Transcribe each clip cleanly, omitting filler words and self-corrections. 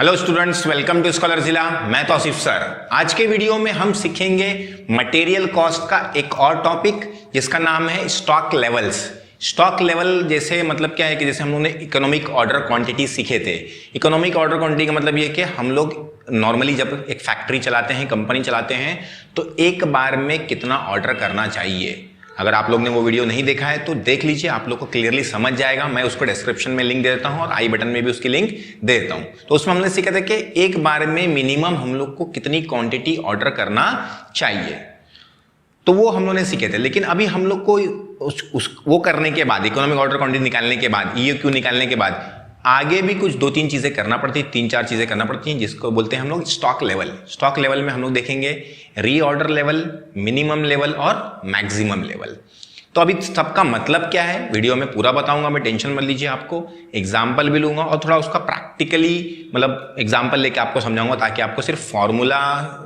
Hello students, welcome to Scholar Zila. मैं Tausif sir. आज के वीडियो में हम सीखेंगे मटेरियल कॉस्ट का एक और टॉपिक जिसका नाम है स्टॉक लेवल्स। स्टॉक लेवल जैसे मतलब क्या है कि जैसे हम लोगों ने इकोनॉमिक ऑर्डर क्वांटिटी सीखे थे। इकोनॉमिक ऑर्डर क्वांटिटी का मतलब ये कि हम लोग नॉर्मली जब एक फैक्ट्री चलाते हैं, कंपनी चलाते हैं, तो एक बार में कितना ऑर्डर करना चाहिए। अगर आप लोग ने वो वीडियो नहीं देखा है तो देख लीजिए, आप लोग को क्लियरली समझ जाएगा। मैं उसको डिस्क्रिप्शन में लिंक दे देता हूं और आई बटन में भी उसकी लिंक दे देता हूं। तो उसमें हमने सीखा था कि एक बार में मिनिमम हम लोग को कितनी क्वांटिटी ऑर्डर करना चाहिए, तो वो हम लोगों ने सीखे थे। लेकिन अभी हम लोग को वो करने के बाद, इकोनॉमिक ऑर्डर क्वांटिटी निकालने के बाद, ईओक्यू निकालने के बाद आगे भी कुछ 2-3 चीजें करना पड़ती है, 3-4 चीजें करना पड़ती हैं, जिसको बोलते हैं हम लोग स्टॉक लेवल। स्टॉक लेवल में हम लोग देखेंगे रीऑर्डर लेवल, मिनिमम लेवल और मैक्सिमम लेवल। तो अभी सबका मतलब क्या है वीडियो में पूरा बताऊंगा मैं, टेंशन मत लीजिए। आपको एग्जाम्पल भी लूंगा और थोड़ा उसका प्रैक्टिकली मतलब एग्जाम्पल लेके आपको समझाऊंगा, ताकि आपको सिर्फ फॉर्मूला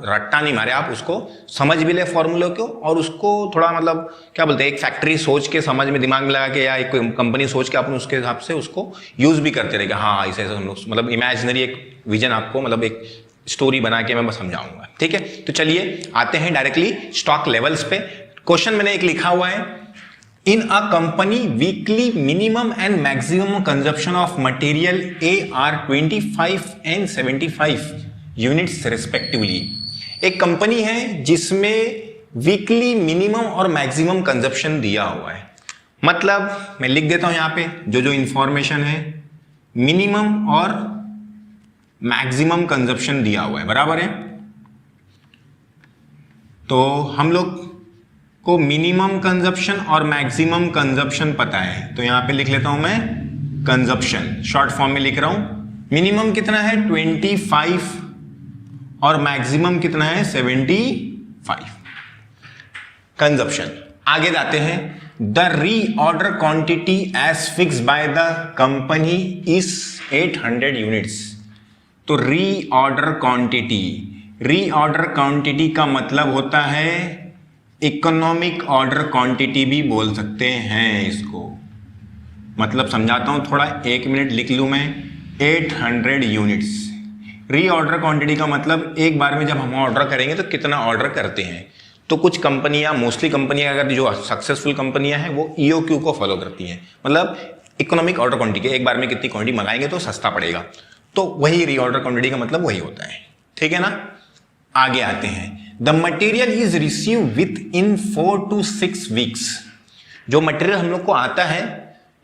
रट्टा नहीं मारे, आप उसको समझ भी ले फॉर्मूले को, और उसको थोड़ा मतलब क्या बोलते हैं, एक फैक्ट्री सोच के समझ में दिमाग में लगा के, या एक कंपनी सोच के अपन उसके हिसाब से उसको यूज भी करते रहेगा। हाँ, ऐसे ऐसे हम लोग मतलब इमेजिनरी एक विजन आपको मतलब एक स्टोरी बना के मैं समझाऊंगा। ठीक है, तो चलिए आते हैं डायरेक्टली स्टॉक लेवल्स पे। क्वेश्चन मैंने एक लिखा हुआ है, In a company, weekly minimum and maximum consumption of material A are 25 and 75 units respectively. एक कंपनी है जिसमें वीकली मिनिमम और मैक्सिमम कंजप्शन दिया हुआ है। मतलब मैं लिख देता हूं यहां पे जो इंफॉर्मेशन है, मिनिमम और मैक्सिमम कंजप्शन दिया हुआ है, बराबर है। तो हम लोग को मिनिमम कंजप्शन और मैक्सिमम कंजप्शन पता है, तो यहां पे लिख लेता हूं मैं कंजप्शन, शॉर्ट फॉर्म में लिख रहा हूं। मिनिमम कितना है 25 और मैक्सिमम कितना है 75 कंजप्शन। आगे जाते हैं, the reorder quantity as fixed by the company is 800 units. तो रीऑर्डर क्वांटिटी का मतलब होता है इकोनॉमिक ऑर्डर क्वांटिटी भी बोल सकते हैं इसको। मतलब समझाता हूं थोड़ा, 1 मिनट लिख लूं मैं। 800 यूनिट्स रीऑर्डर क्वांटिटी का मतलब एक बार में जब हम ऑर्डर करेंगे तो कितना ऑर्डर करते हैं। तो कुछ कंपनियां, मोस्टली कंपनियां अगर जो सक्सेसफुल कंपनियां हैं वो ईओक्यू को फॉलो करती हैं, मतलब इकोनॉमिक ऑर्डर क्वांटिटी, एक बार में कितनी क्वांटिटी मंगाएंगे तो सस्ता पड़ेगा। तो वही रीऑर्डर क्वांटिटी का मतलब वही होता है। ठीक है ना। आगे आते हैं, the material is receive with in 4 to 6 weeks. जो मटेरियल हम लोग को आता है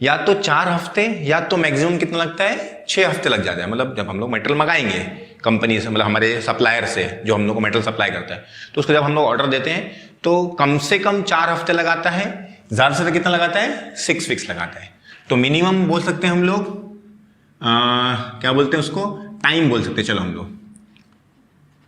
या तो 4 हफ्ते या तो मैक्सिमम कितना लगता है 6 हफ्ते लग जाता है। मतलब जब हम लोग मटेरियल मंगाएंगे कंपनी से, मतलब हमारे सप्लायर से जो हम लोग को मटेरियल सप्लाई करता है, तो उसको जब हम लोग ऑर्डर देते हैं तो कम से कम 4 हफ्ते लगाता है, ज्यादा से कितना लगाता है 6 वीक्स लगाता है। तो मिनिमम बोल सकते हैं हम लोग, क्या बोलते हैं उसको, टाइम बोल सकते हैं। चलो हम लोग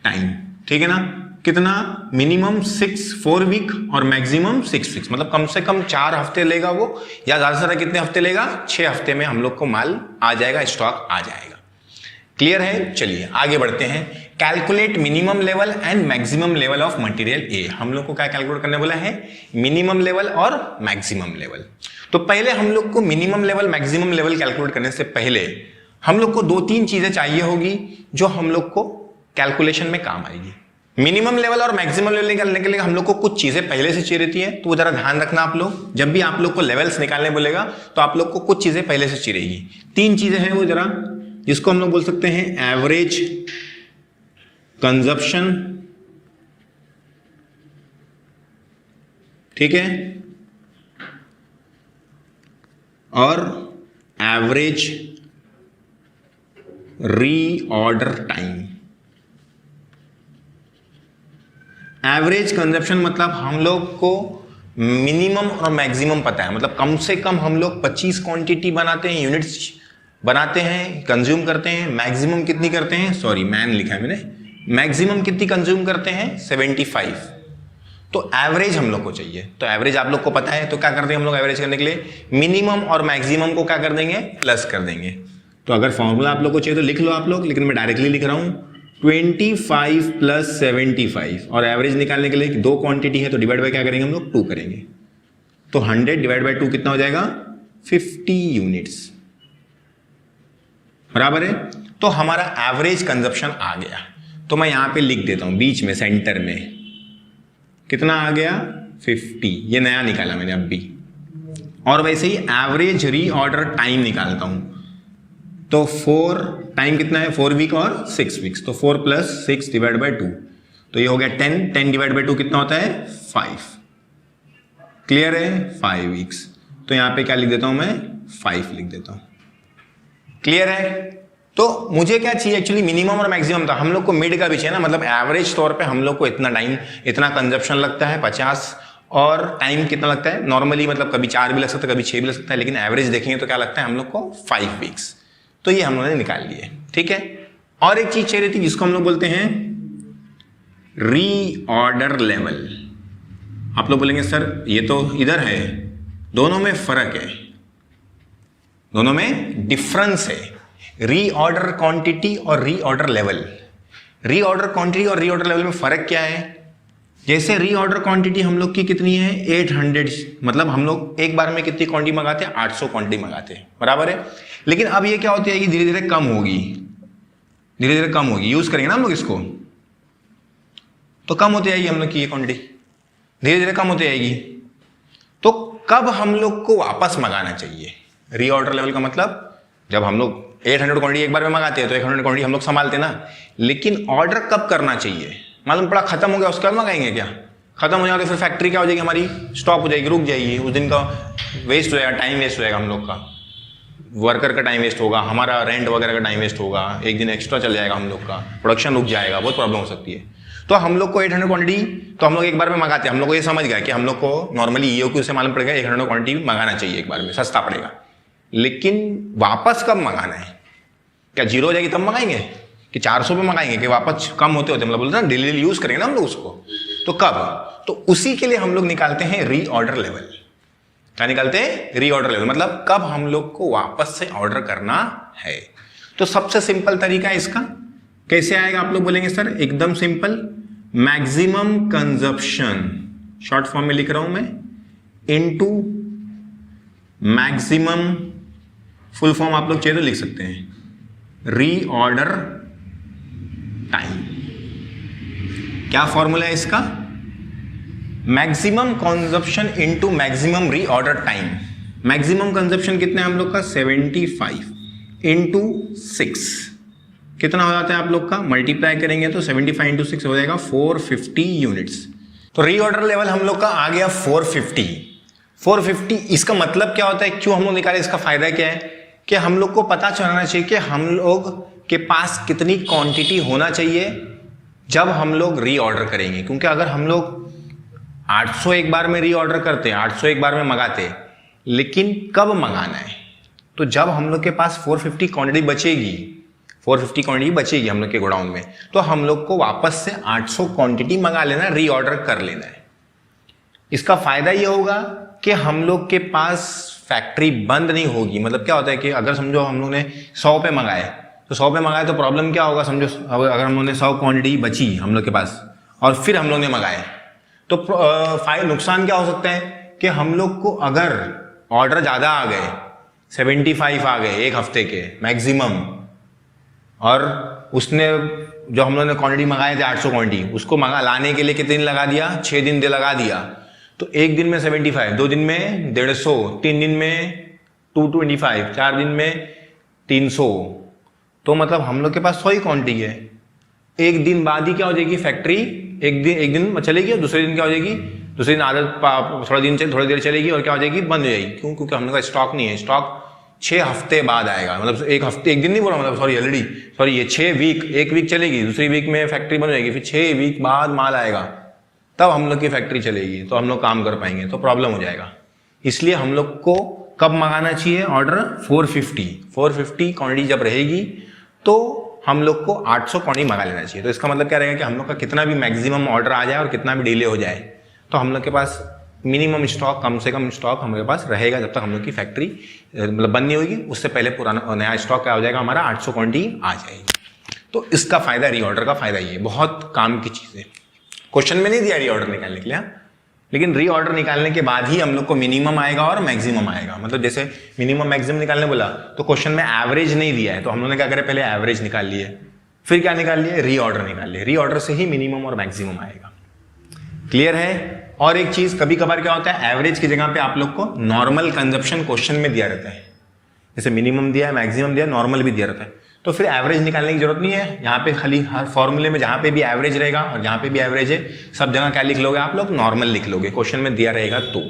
टाइम, ठीक है ना। कितना, मिनिमम 4 वीक और मैक्सिमम 6 वीक्स, मतलब कम से कम 4 हफ्ते लेगा वो, या ज्यादा से ज्यादा कितने हफ्ते लेगा, 6 हफ्ते में हम लोग को माल आ जाएगा, स्टॉक आ जाएगा। क्लियर है। चलिए आगे बढ़ते हैं। Calculate minimum level and maximum level of material A. हम लोग को क्या कैलकुलेट करने बोला है, मिनिमम लेवल और मैक्सिमम लेवल। तो पहले हम लोग को minimum level maximum level calculate करने से पहले हम लोग को 2-3 चीजें चाहिए होगी जो हम लोग को कैलकुलेशन में काम आएगी। मिनिमम लेवल और मैक्सिमम लेवल निकालने के लिए हम लोग को कुछ चीजें पहले से चाहिए रहती है, तो वो जरा ध्यान रखना आप लोग। जब भी आप लोग को लेवल्स निकालने बोलेगा तो आप लोग को कुछ चीजें पहले से चाहिए रहेगी। 3 चीजें हैं वो जरा, जिसको हम लोग बोल सकते हैं एवरेज कंजप्शन, ठीक है, और average reorder time. Average consumption मतलब हम लोग को मिनिमम और मैक्सिमम पता है, मतलब कम से कम हम लोग 25 क्वांटिटी बनाते हैं, यूनिट्स बनाते हैं, कंज्यूम करते हैं। मैक्सिमम कितनी करते हैं, सॉरी मैन लिखा है मैंने, मैक्सिमम कितनी कंज्यूम करते हैं 75। तो एवरेज हम लोग को चाहिए। तो एवरेज आप लोग को पता है, तो क्या करते हैं हम लोग एवरेज करने के लिए, मिनिमम और मैक्सिमम को क्या कर देंगे, प्लस कर देंगे। तो अगर फॉर्मूला आप लोग को चाहिए तो लिख लो आप लोग, लेकिन मैं डायरेक्टली लिख रहा हूं 25 + 75, और एवरेज निकालने के लिए 2 क्वांटिटी है तो डिवाइड बाय क्या करेंगे हम लोग, 2 करेंगे। तो 100 डिवाइड बाय 2 कितना हो जाएगा, 50 यूनिट्स। बराबर है। तो हमारा एवरेज कंजप्शन आ गया, तो मैं यहां पे लिख देता हूं बीच में सेंटर में कितना आ गया 50, ये नया निकाला मैंने अब भी। और वैसे ही एवरेज रीऑर्डर टाइम निकालता हूं, तो 4 टाइम कितना है 4 वीक और 6 वीक्स, तो 4 + 6 डिवाइड बाई 2, तो ये हो गया 10, 10 डिवाइड बाई 2 कितना होता है 5। क्लियर है 5 वीक्स, तो यहां पे क्या लिख देता हूं मैं 5 लिख देता हूं। क्लियर है। तो मुझे क्या चाहिए एक्चुअली मिनिमम और मैक्सिमम था, हम लोग को मिड का भी चाहिए ना, मतलब एवरेज तौर पे हम लोग को इतना टाइम इतना कंजप्शन लगता है 50, और टाइम कितना लगता है नॉर्मली, मतलब कभी 4 भी लग सकता है कभी 6 भी लग सकता है, लेकिन एवरेज देखेंगे तो क्या लगता है हम लोग को 5 वीक्स। तो ये हम लोगों ने निकाल लिए, ठीक है। और एक चीज चाहिए थी जिसको हम लोग बोलते हैं रीऑर्डर लेवल। आप लोग बोलेंगे सर ये तो इधर है, दोनों में फर्क है, दोनों में डिफरेंस है, रीऑर्डर क्वांटिटी और रीऑर्डर लेवल। रीऑर्डर क्वांटिटी और रीऑर्डर लेवल में फर्क क्या है? जैसे रीऑर्डर क्वांटिटी हम लोग की कितनी है 800, मतलब हम लोग एक बार में कितनी क्वांटिटी मंगाते हैं 800 क्वांटिटी मंगाते हैं, बराबर है। लेकिन अब ये क्या होती है कि धीरे धीरे कम होगी, धीरे धीरे कम होगी, यूज करेंगे ना हम लोग इसको, तो कम होती जाएगी हम लोग की ये क्वांटिटी, धीरे धीरे कम होती जाएगी। तो कब हम लोग को वापस मंगाना चाहिए? रीऑर्डर लेवल का मतलब जब हम लोग 800 क्वांटिटी एक बार में मंगाते हैं तो 800 क्वांटिटी हम लोग संभालते ना, लेकिन ऑर्डर कब करना चाहिए? मालूम पड़ा खत्म हो गया उसके बाद मंगाएंगे क्या? खत्म हो जाएगा तो फिर फैक्ट्री क्या हो जाएगी हमारी, स्टॉप हो जाएगी, रुक जाएगी, उस दिन का वेस्ट हो जाएगा, टाइम वेस्ट हो जाएगा हम लोग का, वर्कर का टाइम वेस्ट होगा, हमारा रेंट वगैरह का टाइम वेस्ट होगा, एक दिन एक्स्ट्रा चल जाएगा हम लोग का, प्रोडक्शन रुक जाएगा, बहुत प्रॉब्लम हो सकती है। तो हम लोग को 800 क्वांटिटी तो हम लोग एक बार में मंगाते हैं, हम लोग को ये समझ गया कि हम लोग को नॉर्मली ईओक्यू से मालूम पड़ेगा 800 क्वांटिटी मंगाना चाहिए एक बार में, सस्ता पड़ेगा। लेकिन वापस कब मंगाना है? क्या जीरो हो जाएगी तब मंगाएंगे कि 400 पे मंगाएंगे कि वापस कम होते होते, मतलब बोलते हैं डेली डेली यूज करेंगे ना हम लोग उसको, तो कब? तो उसी के लिए हम लोग निकालते हैं रीऑर्डर लेवल। क्या निकालते हैं? रीऑर्डर लेवल, मतलब कब हम लोग को वापस से ऑर्डर करना है। तो सबसे सिंपल तरीका है इसका, कैसे आएगा आप लोग बोलेंगे सर? एकदम simple, maximum consumption, short form में लिख रहा हूं मैं, इनटू मैक्सिमम, फुल फॉर्म आप लोग चाहिए तो लिख सकते हैं, रीऑर्डर टाइम। क्या फॉर्मूला है इसका? Maximum consumption into maximum reorder time. Maximum consumption कितना है हम लोग का 75 इनटू 6 कितना हो जाता है आप लोग का? मल्टीप्लाई करेंगे तो 75 इंटू 6 हो जाएगा 450 यूनिट्स। तो रीऑर्डर लेवल हम लोग का आ गया 450। इसका मतलब क्या होता है, क्यों हम लोग निकाले, इसका फायदा क्या है कि हम लोग को पता चलना चाहिए कि हम लोग के पास कितनी क्वांटिटी होना चाहिए जब हम लोग रीऑर्डर करेंगे। क्योंकि अगर हम लोग 800 एक बार में रीऑर्डर करते हैं, 800 एक बार में मंगाते, लेकिन कब मंगाना है? तो जब हम लोग के पास 450 क्वांटिटी बचेगी, 450 क्वांटिटी बचेगी हम लोग के गोडाउन में, तो हम लोग को वापस से 800 क्वांटिटी मंगा लेना, रीऑर्डर कर लेना है। इसका फायदा ये होगा कि हम लोग के पास फैक्ट्री बंद नहीं होगी। मतलब क्या होता है कि अगर समझो हम लोग ने 100 पे मंगाए, तो 100 पे मंगाए तो प्रॉब्लम क्या होगा, समझो अगर हम लोग ने 100 क्वांटिटी बची हम लोग के पास और फिर हम लोग ने मंगाए, तो नुकसान क्या हो सकता है कि हम लोग को अगर ऑर्डर ज्यादा आ गए, 75 आ गए एक हफ्ते के मैक्सिमम, और उसने जो हम लोगों ने क्वांटिटी मंगाए थे 800 क्वांटिटी, उसको मंगा लाने के लिए कितने दिन लगा दिया, 6 दिन दे लगा दिया, तो एक दिन में 75, 2 दिन में 150, 3 दिन में 225, 4 दिन में 300, तो मतलब हम लोग के पास 100 ही क्वांटिटी है। एक दिन बाद ही क्या हो जाएगी फैक्ट्री, एक दिन चलेगी और दूसरे दिन क्या हो जाएगी, दूसरे दिन आदत थोड़ी देर चलेगी और क्या हो जाएगी, बंद हो जाएगी। क्यों? क्योंकि हम लोग का स्टॉक नहीं है, स्टॉक 6 हफ्ते बाद आएगा, मतलब एक हफ्ते, एक दिन नहीं बोला, मतलब सॉरी ये 6 वीक, एक वीक चलेगी, दूसरी वीक में फैक्ट्री बंद हो जाएगी, फिर 6 वीक बाद माल आएगा, तब हम लोग की फैक्ट्री चलेगी, तो हम लोग काम कर पाएंगे, तो प्रॉब्लम हो जाएगा। इसलिए हम लोग को कब मंगाना चाहिए ऑर्डर? 450 क्वांटिटी जब रहेगी तो हम लोग को 800 क्वांटिटी मंगा लेना चाहिए। तो इसका मतलब क्या रहेगा कि हम लोग का कितना भी मैक्सिमम ऑर्डर आ जाए और कितना भी डिले हो जाए, तो हम लोग के पास मिनिमम स्टॉक, कम से कम स्टॉक हमारे पास रहेगा जब तक हम लोग की फैक्ट्री मतलब बंद नहीं होगी, उससे पहले पुराना नया स्टॉक क्या हो जाएगा हमारा, 800 क्वांटिटी आ जाएगी। तो इसका फायदा, रीऑर्डर का फायदा ये बहुत काम की चीज़ है। क्वेश्चन में नहीं दिया रीऑर्डर निकालने के लिए, लेकिन रीऑर्डर निकालने के बाद ही हम लोग को मिनिमम आएगा और मैक्सिमम आएगा। मतलब जैसे मिनिमम मैक्सिमम निकालने बोला तो क्वेश्चन में एवरेज नहीं दिया है, तो हम लोगों ने क्या करे, पहले एवरेज निकाल लिए, फिर क्या निकाल लिए, रीऑर्डर निकाल लिए। रीऑर्डर से ही मिनिमम और मैक्सिमम आएगा। क्लियर है। और एक चीज, कभी कभार क्या होता है, एवरेज की जगह पे आप लोग को नॉर्मल कंजप्शन क्वेश्चन में दिया रहता है, जैसे मिनिमम दिया है, मैक्सिमम दिया है, नॉर्मल भी दिया रहता है, तो फिर एवरेज निकालने की जरूरत नहीं है। यहाँ पे खाली हर फॉर्मूले में जहां पे भी एवरेज रहेगा और जहां पे भी एवरेज है, सब जगह क्या लिख लोगे आप लोग, नॉर्मल लिख लोगे। क्वेश्चन में दिया रहेगा तो,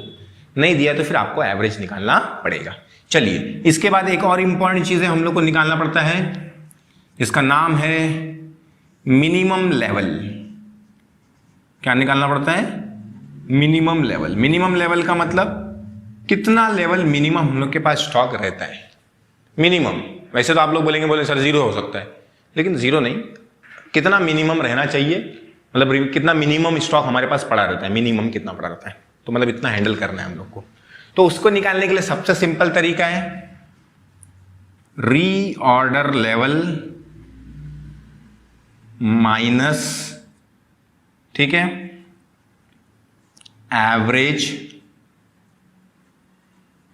नहीं दिया तो फिर आपको एवरेज निकालना पड़ेगा। चलिए, इसके बाद एक और इंपॉर्टेंट चीज है, हम लोग को निकालना पड़ता है, इसका नाम है मिनिमम लेवल। क्या निकालना पड़ता है, मिनिमम लेवल। मिनिमम लेवल का मतलब कितना लेवल मिनिमम हम लोग के पास स्टॉक रहता है, मिनिमम। वैसे तो आप लोग बोलेंगे सर 0 हो सकता है, लेकिन 0 नहीं, कितना मिनिमम रहना चाहिए, मतलब कितना मिनिमम स्टॉक हमारे पास पड़ा रहता है, मिनिमम कितना पड़ा रहता है, तो मतलब इतना हैंडल करना है हम लोग को। तो उसको निकालने के लिए सबसे सिंपल तरीका है रीऑर्डर लेवल माइनस, ठीक है, average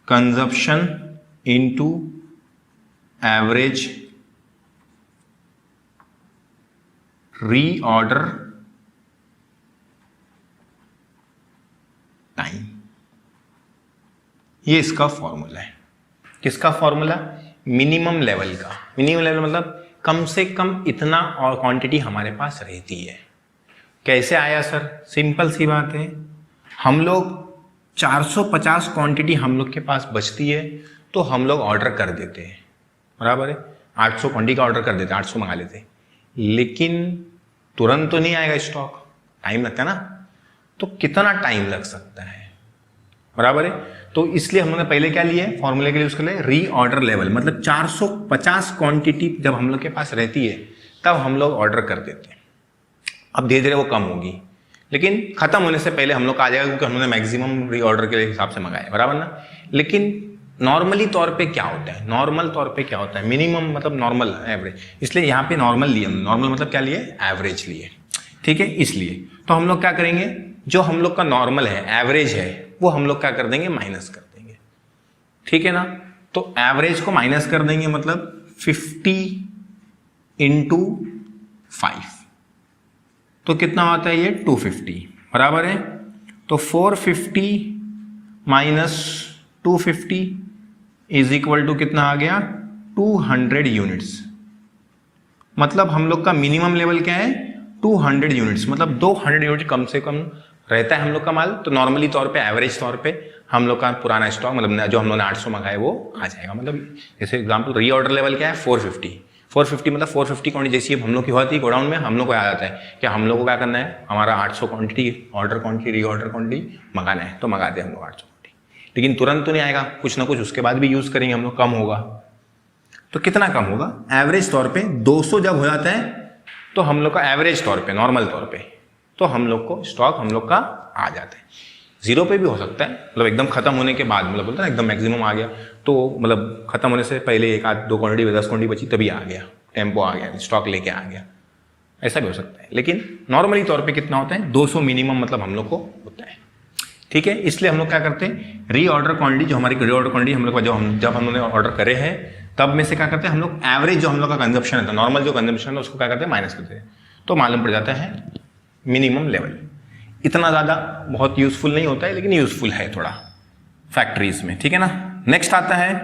consumption into average reorder time. ये इसका फॉर्मूला है। किसका फॉर्मूला, मिनिमम लेवल का। मिनिमम लेवल मतलब कम से कम इतना और क्वांटिटी हमारे पास रहती है। कैसे आया सर, सिंपल सी बात है, हम लोग 450 क्वांटिटी हम लोग के पास बचती है तो हम लोग ऑर्डर कर देते हैं, बराबर है, 800 क्वांटिटी का ऑर्डर कर देते हैं, 800 मंगा लेते हैं, लेकिन तुरंत तो नहीं आएगा स्टॉक, टाइम लगता है ना, तो कितना टाइम लग सकता है, बराबर है। तो इसलिए हम लोगों ने पहले क्या लिया है, फॉर्मूले के लिए उसके लिए रीऑर्डर लेवल, मतलब 450 क्वांटिटी जब हम लोग के पास रहती है तब हम लोग ऑर्डर कर देते हैं। अब धीरे धीरे वो कम होगी, लेकिन खत्म होने से पहले हम लोग का आ जाएगा, क्योंकि हमने मैक्सिमम रीऑर्डर के हिसाब से मंगाया, बराबर ना। लेकिन नॉर्मली तौर पे क्या होता है, नॉर्मल तौर पे क्या होता है, मिनिमम मतलब नॉर्मल एवरेज, इसलिए यहाँ पे नॉर्मल लिए, नॉर्मल मतलब क्या लिए, एवरेज लिए, ठीक है। इसलिए तो हम लोग क्या करेंगे, जो हम लोग का नॉर्मल है, एवरेज है, वो हम लोग क्या कर देंगे, माइनस कर देंगे, ठीक है ना। तो एवरेज को माइनस कर देंगे, मतलब 50 इंटू 5, तो कितना होता है ये 250, बराबर है। तो 450 माइनस 250 इज इक्वल टू कितना आ गया, 200 यूनिट्स। मतलब हम लोग का मिनिमम लेवल क्या है, 200 यूनिट्स, मतलब 200 यूनिट कम से कम रहता है हम लोग का माल। तो नॉर्मली तौर पे, एवरेज तौर पे हम लोग का पुराना स्टॉक, मतलब जो हम लोग ने 800 मंगाए वो आ जाएगा। मतलब जैसे एग्जाम्पल, रीऑर्डर लेवल क्या है, 450 मतलब 450 क्वांटिटी जैसी हम लोग की होती है गोडाउन में, हम लोग को आ जाता है कि हम लोग को क्या करना है, हमारा 800 quantity order quantity reorder quantity मंगाना है, तो मंगाते हैं हम लोग 800 क्वांटिटी। लेकिन तुरंत तो नहीं आएगा, कुछ ना कुछ उसके बाद भी यूज करेंगे हम लोग, कम होगा। तो कितना कम होगा, एवरेज तौर पे 200 जब हो जाता है तो हम लोग का एवरेज तौर पे, नॉर्मल तौर पे, तो हम लोग को स्टॉक हम लोग का आ जाता है। 0 पे भी हो सकता है, मतलब एकदम खत्म होने के बाद, मतलब बोलता है ना एकदम मैक्सिमम आ गया, तो मतलब खत्म होने से पहले 1-2 क्वांटिटी 10 क्वांटिटी बची तभी आ गया, टेम्पो आ गया, स्टॉक लेके आ गया, ऐसा भी हो सकता है। लेकिन नॉर्मली तौर पे कितना होता है, 200 मिनिमम मतलब हम लोग को होता है, ठीक है। इसलिए हम लोग क्या करते हैं, रीऑर्डर क्वांटिटी, जो हमारी रीऑर्डर क्वांटिटी हम लोग जब हम लोगों ने ऑर्डर करे हैं तब में से क्या करते हैं हम लोग, एवरेज जो हम लोग का कंजप्शन है, नॉर्मल जो कंजप्शन है उसको क्या करते हैं, माइनस करते हैं, तो मालूम पड़ जाता है मिनिमम लेवल। इतना ज़्यादा बहुत यूजफुल नहीं होता है, लेकिन यूजफुल है थोड़ा फैक्ट्रीज में, ठीक है ना। नेक्स्ट आता है,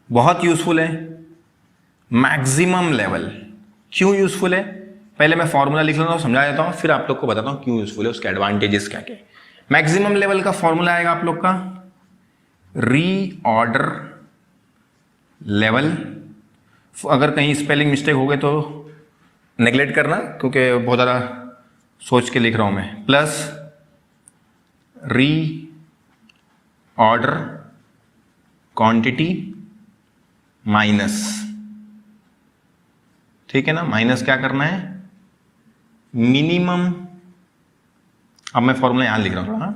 बहुत यूजफुल है, मैक्सिमम लेवल। क्यों यूजफुल है, पहले मैं फॉर्मूला लिख लेता हूँ, समझा देता हूँ, फिर आप लोग को बताता हूँ क्यों यूजफुल है, उसके एडवांटेजेस क्या क्या। मैक्सिमम लेवल का फॉर्मूला आएगा आप लोग का रीऑर्डर लेवल। अगर कहीं स्पेलिंग मिस्टेक हो गए तो नेग्लेक्ट करना, क्योंकि बहुत ज़्यादा सोच के लिख रहा हूं मैं। प्लस री ऑर्डर क्वांटिटी माइनस, ठीक है ना, माइनस क्या करना है, मिनिमम, अब मैं फॉर्मूला यहां लिख रहा हूं थोड़ा,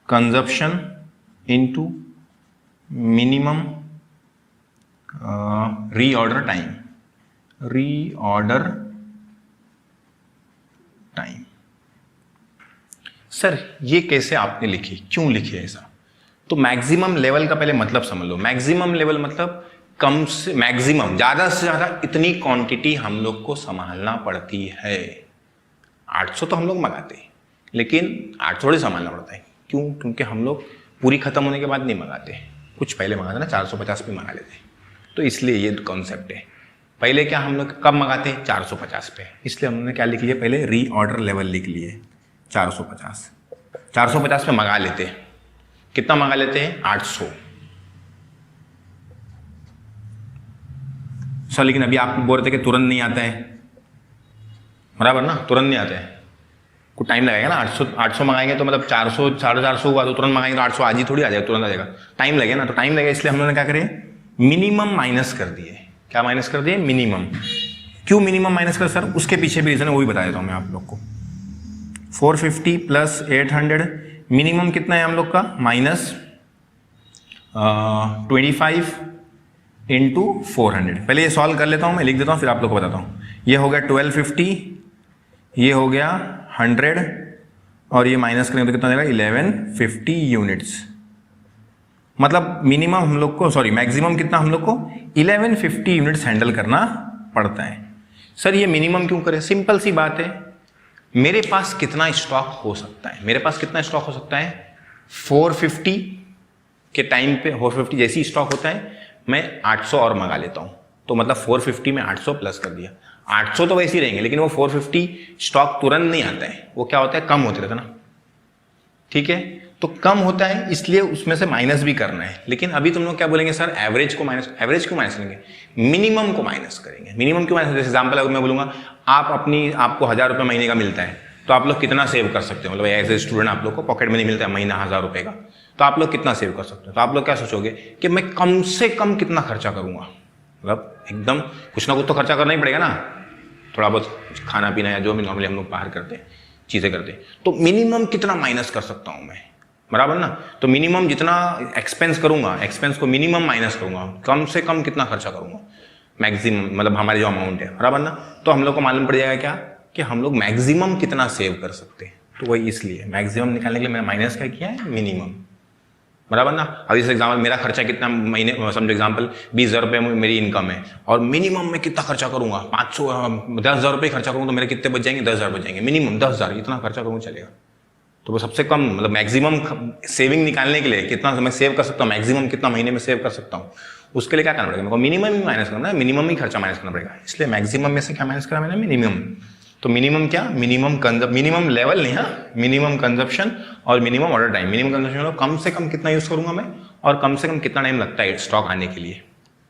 consumption into minimum reorder time, reorder time. Sir ये कैसे आपने लिखी, क्यों लिखी है ऐसा? तो मैक्सिमम लेवल का पहले मतलब समझ लो। मैक्सिमम लेवल मतलब कम से मैक्सिमम, ज्यादा से ज्यादा इतनी क्वांटिटी हम लोग को संभालना पड़ती है। 800 तो हम लोग मंगाते हैं, लेकिन 800 थोड़ी संभालना पड़ता है। क्यों? क्योंकि हम लोग पूरी खत्म होने के बाद नहीं मंगाते, कुछ पहले मंगाते ना, 450 पे मंगा लेते हैं। तो इसलिए ये कॉन्सेप्ट है। पहले क्या हम लोग कब मंगाते हैं? 450 पे। इसलिए हमने क्या लिख लिया, पहले रीऑर्डर लेवल लिख लिए 450 पे मंगा लेते हैं। कितना मंगा लेते हैं? 800। सर लेकिन अभी आप बोल रहे थे कि तुरंत नहीं आता है, बराबर ना, तुरंत नहीं आता है, कुछ टाइम लगेगा ना। 800 मंगाएंगे तो मतलब 400 450 हुआ तो तुरंत मंगाएंगे तो 800 आज ही थोड़ी आ जाएगा, तुरंत आ जाएगा, टाइम लगेगा ना। तो टाइम लगेगा, इसलिए हम लोगों ने क्या करे, मिनिमम माइनस कर दिए। क्या माइनस कर दिए? मिनिमम। क्यों मिनिमम माइनस कर सर? उसके पीछे भी रीजन है, वो भी बता देता हूं मैं आप लोग को। 450 प्लस 800, मिनिमम कितना है हम लोग का? Minus 25 into 400। पहले ये सॉल्व कर लेता हूं, मैं लिख देता हूं, फिर आप लोग को बताता हूं। ये हो गया 1250, ये हो गया 100, और ये माइनस करेंगे तो कितना देगा? 1150 यूनिट्स। मतलब मिनिमम हम लोग को, सॉरी मैक्सिमम कितना हम लोग को? 1150 यूनिट्स हैंडल करना पड़ता है। सर ये मिनिमम क्यों करें? सिंपल सी बात है, मेरे पास कितना स्टॉक हो सकता है? मेरे पास कितना स्टॉक हो सकता है? 450 के टाइम पे 450 जैसी स्टॉक होता है, मैं 800 और मंगा लेता हूं, तो मतलब 450 में 800 प्लस कर दिया। 800 तो वैसे ही रहेंगे, लेकिन वो 450 स्टॉक तुरंत नहीं आता है, वो क्या होता है, कम होते रहता ना। ठीक है, तो कम होता है, इसलिए उसमें से माइनस भी करना है। लेकिन अभी तुम लोग क्या बोलेंगे, सर एवरेज को माइनस, एवरेज क्यों माइनस करेंगे? मिनिमम को माइनस करेंगे। मिनिमम क्यों माइनस? जैसे एग्जांपल अगर मैं बोलूंगा आपको 1000 रुपये महीने का मिलता है, तो आप लोग कितना सेव कर सकते हो? मतलब एज ए स्टूडेंट आप लोग को पॉकेट मनी मिलता है महीना 1000 रुपये का, तो आप लोग कितना सेव कर सकते हो? तो आप लोग क्या सोचोगे कि मैं कम से कम कितना खर्चा करूंगा, मतलब एकदम कुछ ना कुछ तो खर्चा करना ही पड़ेगा ना, थोड़ा बहुत खाना पीना या जो भी नॉर्मली हम लोग बाहर करते हैं, चीजें करते हैं, तो मिनिमम कितना माइनस कर सकता हूं मैं, बराबर ना। तो मिनिमम जितना एक्सपेंस करूंगा, एक्सपेंस को मिनिमम माइनस करूंगा, कम से कम कितना खर्चा करूंगा, मैक्सिमम, मतलब हमारे जो अमाउंट है, बराबर ना। तो हम लोग को मालूम पड़ जाएगा क्या, कि हम लोग मैक्सिमम कितना सेव कर सकते हैं। तो वही इसलिए मैक्सिमम निकालने के लिए मैंने माइनस क्या किया है, मिनिमम, बराबर ना। अब इस एग्जाम्पल मेरा खर्चा कितना महीने, समझो एग्जाम्पल 20,000 रुपये मेरी इनकम है, और मिनिमम मैं कितना खर्चा करूंगा, 10,000 रुपये खर्चा करूंगा, तो मेरे कितने बच जाएंगे? 10,000 बच जाएंगे, मिनिमम 10,000, इतना खर्चा करूंगा चलेगा। तो वो सबसे कम, मतलब मैक्सिमम सेविंग निकालने के लिए कितना मैं सेव कर सकता हूँ, मैक्सिमम कितना महीने में सेव कर सकता हूँ, उसके लिए क्या करना पड़ेगा, मेरे को मिनिमम ही माइनस करना है, मिनिमम ही खर्चा माइनस करना पड़ेगा। इसलिए मैक्सिमम में से क्या माइनस करा मैंने? मिनिमम। तो मिनिमम क्या? मिनिमम लेवल नहीं, हाँ, मिनिमम कंजप्शन और minimum order time. Minimum consumption कम से कम कितना यूज करूंगा मैं, और कम से कम कितना टाइम लगता है स्टॉक आने के लिए।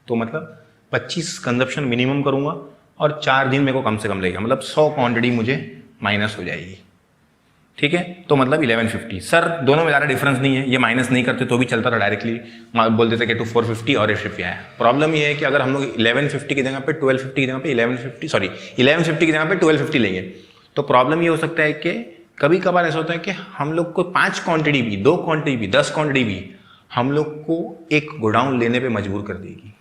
तो मतलब 25 कंजप्शन मिनिमम करूंगा, और 4 दिन मेरे को कम से कम लगेगा, मतलब 100 क्वांटिटी मुझे माइनस हो जाएगी। ठीक है, तो मतलब 1150। सर दोनों में ज़्यादा डिफरेंस नहीं है, ये माइनस नहीं करते तो भी चलता था, डायरेक्टली बोल देते कि 450 और 850 आया। प्रॉब्लम ये है कि अगर हम लोग 1150 की जगह पे 1250 की जगह पे 1150 की जगह पे 1250 लेंगे, तो प्रॉब्लम ये हो सकता है कि कभी कभार ऐसा होता है कि हम लोग को 5 क्वांटिटी भी, 2 क्वांटिटी भी, 10 क्वांटिटी भी हम लोग को एक गोडाउन लेने पर मजबूर कर देगी,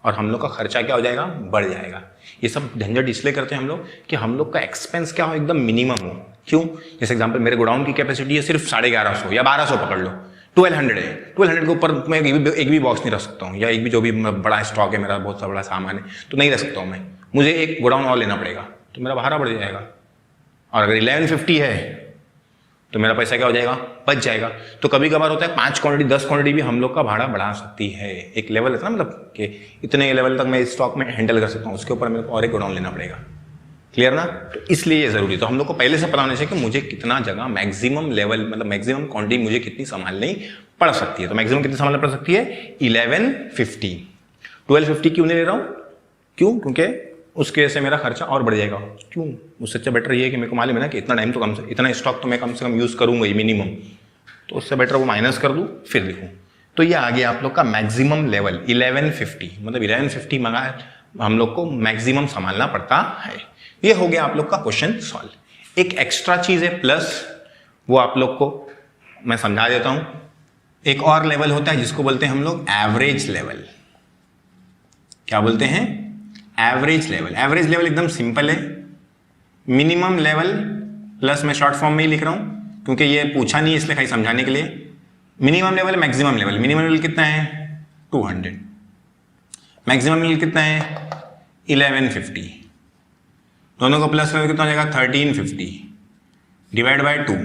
और हम लोग का खर्चा क्या हो जाएगा, बढ़ जाएगा। ये सब झंझट इसलिए करते हैं हम लोग कि हम लोग का एक्सपेंस क्या हो, एकदम मिनिमम हो। क्यों? जैसे एग्जांपल मेरे गोडाउन की कैपेसिटी है सिर्फ 1150 या 1200 पकड़ लो, 1200 है, 1200 के ऊपर मैं एक भी बॉक्स नहीं रख सकता हूँ, या एक भी जो भी बड़ा स्टॉक है मेरा, बहुत सा बड़ा सामान है, तो नहीं रख सकता हूँ मैं, मुझे एक गोडाउन और लेना पड़ेगा, तो मेरा भाड़ा बढ़ जाएगा। और अगर 1150 है तो मेरा पैसा क्या हो जाएगा, बच जाएगा। तो कभी कभार होता है 5 क्वांटिटी 10 क्वांटिटी भी हम लोग का भाड़ा बढ़ा सकती है। एक लेवल है ना, मतलब कि इतने लेवल तक मैं स्टॉक में हैंडल कर सकता हूँ, उसके ऊपर मेरे को और एक गोडाउन लेना पड़ेगा। क्लियर ना? तो इसलिए ये जरूरी, तो हम लोग को पहले से पता होना चाहिए कि मुझे कितना जगह मैक्सिमम लेवल, मतलब मैक्सिमम क्वांटिटी मुझे कितनी संभालनी पड़ सकती है। तो मैक्सिमम कितनी संभालनी पड़ सकती है? 1150। 1250 क्यों नहीं ले रहा हूँ? क्यों? क्योंकि उसकी वजह से मेरा खर्चा और बढ़ जाएगा। क्यों? उससे अच्छा बेटर ये है कि मेरे को मालूम है ना कि इतना टाइम तो कम से इतना स्टॉक तो मैं कम से कम यूज करूंगा ही मिनिमम, तो उससे बेटर वो माइनस कर दूं फिर लिखूं। तो ये आ गया आप लोग का मैक्सिमम लेवल 1150, मतलब 1150 मंगा हम लोग को मैक्सिमम संभालना पड़ता है। ये हो गया आप लोग का क्वेश्चन सॉल्व। एक एक्स्ट्रा चीज है प्लस, वो आप लोग को मैं समझा देता हूं। एक और लेवल होता है जिसको बोलते हैं हम लोग एवरेज लेवल। क्या बोलते हैं? Average level. एवरेज लेवल एकदम सिंपल है, मिनिमम लेवल प्लस, मैं शॉर्ट फॉर्म में ही लिख रहा हूं, क्योंकि ये पूछा नहीं इसलिए खाली समझाने के लिए। Minimum level, maximum level. Minimum level कितना है 200, मैक्सिमम लेवल कितना है 1150, दोनों को प्लस करके कितना हो जाएगा 1350 डिवाइड बाय 2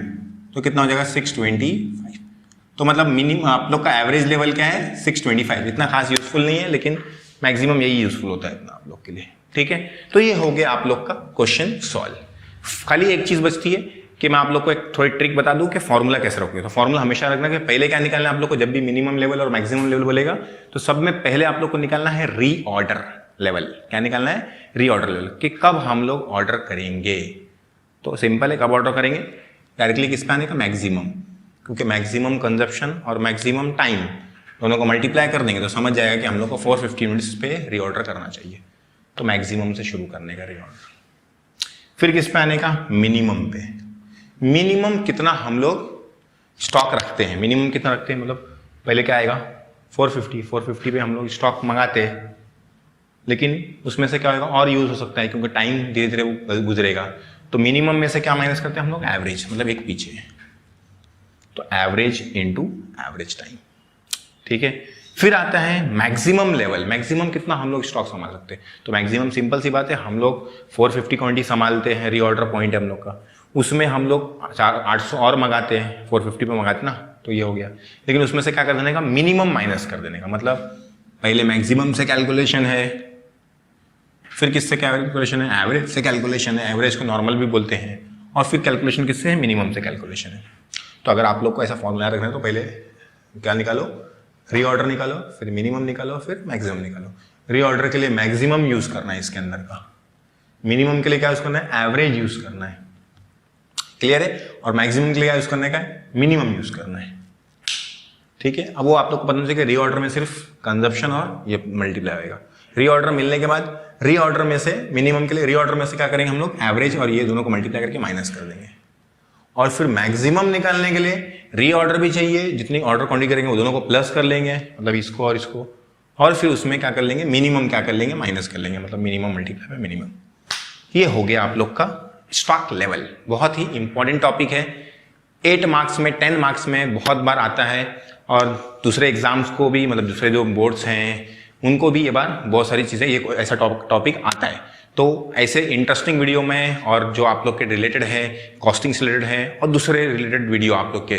तो कितना हो जाएगा 625। तो मतलब मिनिमम आप लोग का एवरेज लेवल क्या है 625। इतना खास यूजफुल नहीं है लेकिन मैक्सिमम यही यूजफुल होता है इतना आप लोग के लिए, ठीक है। तो ये हो गया आप लोग का क्वेश्चन सॉल्व। खाली एक चीज बचती है कि मैं आप लोग को एक थोड़ी ट्रिक बता दूं कि फॉर्मूला कैसे रखोगे। तो फॉर्मूला हमेशा रखना कि पहले क्या निकालना है आप लोग को, जब भी मिनिमम लेवल और मैक्सिमम लेवल बोलेगा तो सब में पहले आप लोग को निकालना है रीऑर्डर लेवल। क्या निकालना है रीऑर्डर लेवल, कि कब हम लोग ऑर्डर करेंगे। तो सिंपल है, कब ऑर्डर करेंगे, डायरेक्टली किस पे आने का मैक्सिमम, क्योंकि मैक्सिमम कंजप्शन और मैक्सिमम टाइम दोनों को मल्टीप्लाई कर देंगे तो समझ जाएगा कि हम लोग को 450 मिनट्स पे रीऑर्डर करना चाहिए। तो मैक्सिमम से शुरू करने का रीऑर्डर, फिर किस पे आने का मिनिमम पे। मिनिमम कितना हम लोग स्टॉक रखते हैं, मिनिमम कितना रखते हैं, मतलब पहले क्या आएगा 450 पे हम लोग स्टॉक मंगाते हैं, लेकिन उसमें से क्या होगा और यूज हो सकता है क्योंकि टाइम धीरे धीरे वो गुजरेगा। तो मिनिमम में से क्या माइनस करते हैं हम लोग एवरेज, मतलब एक पीछे, तो एवरेज इनटू एवरेज टाइम, ठीक है। फिर आता है मैक्सिमम लेवल। मैक्सिमम कितना हम लोग स्टॉक संभाल सकते हैं। तो मैक्सिमम सिंपल सी बात है, हम लोग 450 क्वांटिटी संभालते हैं, रीऑर्डर पॉइंट है हम लोग का, उसमें हम लोग 800 और मंगाते हैं, 450 पे मंगाते ना, तो ये हो गया। लेकिन उसमें से क्या कर देने का, मिनिमम माइनस कर देने का, मतलब पहले मैक्सिमम से कैलकुलेशन है, फिर किससे कैलकुलेशन है, एवरेज से कैलकुलेशन है, एवरेज को नॉर्मल भी बोलते हैं, और फिर कैलकुलेशन किससे है, मिनिमम से कैलकुलेशन है। तो अगर आप लोग को ऐसा फॉर्मूला रखना है तो पहले क्या निकालो, रीऑर्डर निकालो, फिर मिनिमम निकालो, फिर मैक्सिमम निकालो। रीऑर्डर के लिए मैक्सिमम यूज करना है इसके अंदर का, मिनिमम के लिए क्या यूज करना है, एवरेज यूज करना है, क्लियर है। और मैक्सिमम के लिए क्या यूज करने का है, मिनिमम यूज करना है, ठीक है। अब वो आप लोग को पता चलेगा रीऑर्डर में सिर्फ कंजप्शन और ये मल्टीप्लाई होगा। रीऑर्डर मिलने के बाद रीऑर्डर में से मिनिमम के लिए रीऑर्डर में से क्या करेंगे हम लोग, एवरेज और ये दोनों को मल्टीप्लाई करके माइनस कर देंगे। और फिर मैक्सिमम निकालने के लिए रीऑर्डर भी चाहिए, जितनी ऑर्डर क्वांटिटी करेंगे वो दोनों को प्लस कर लेंगे, मतलब इसको और इसको, और फिर उसमें क्या कर लेंगे, मिनिमम क्या कर लेंगे, माइनस कर लेंगे, मतलब मिनिमम मल्टीप्लाई बाय मिनिमम। ये हो गया आप लोग का स्टॉक लेवल। बहुत ही इंपॉर्टेंट टॉपिक है, 8 मार्क्स में 10 मार्क्स में बहुत बार आता है, और दूसरे एग्जाम्स को भी, मतलब दूसरे जो बोर्ड्स हैं उनको भी ये बार बहुत सारी चीज़ें ये ऐसा टॉपिक आता है। तो ऐसे इंटरेस्टिंग वीडियो में, और जो आप लोग के रिलेटेड है, कॉस्टिंग से रिलेटेड है और दूसरे रिलेटेड वीडियो आप लोग के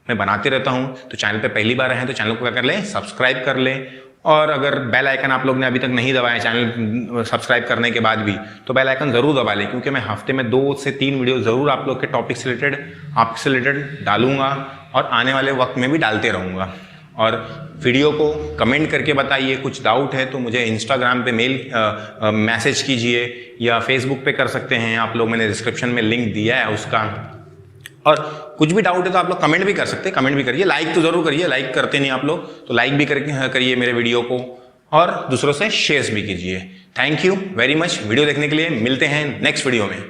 मैं बनाते रहता हूँ। तो चैनल पे पहली बार हैं तो चैनल को क्या कर लें, सब्सक्राइब कर लें, और अगर बेल आइकन आप लोग ने अभी तक नहीं दबाया चैनल सब्सक्राइब करने के बाद भी, तो बेल आइकन जरूर दबा लें, क्योंकि मैं हफ्ते में 2 से 3 वीडियो जरूर आप लोग के टॉपिक से रिलेटेड, आपसे रिलेटेड डालूंगा, और आने वाले वक्त में भी डालते रहूँगा। और वीडियो को कमेंट करके बताइए, कुछ डाउट है तो मुझे इंस्टाग्राम पे मैसेज कीजिए, या फेसबुक पे कर सकते हैं आप लोग, मैंने डिस्क्रिप्शन में लिंक दिया है उसका। और कुछ भी डाउट है तो आप लोग कमेंट भी कर सकते हैं, कमेंट भी करिए, लाइक तो जरूर करिए, लाइक करते नहीं आप लोग, तो लाइक भी करिए मेरे वीडियो को, और दूसरों से शेयर भी कीजिए। Thank you very much video देखने के लिए, मिलते हैं नेक्स्ट वीडियो में।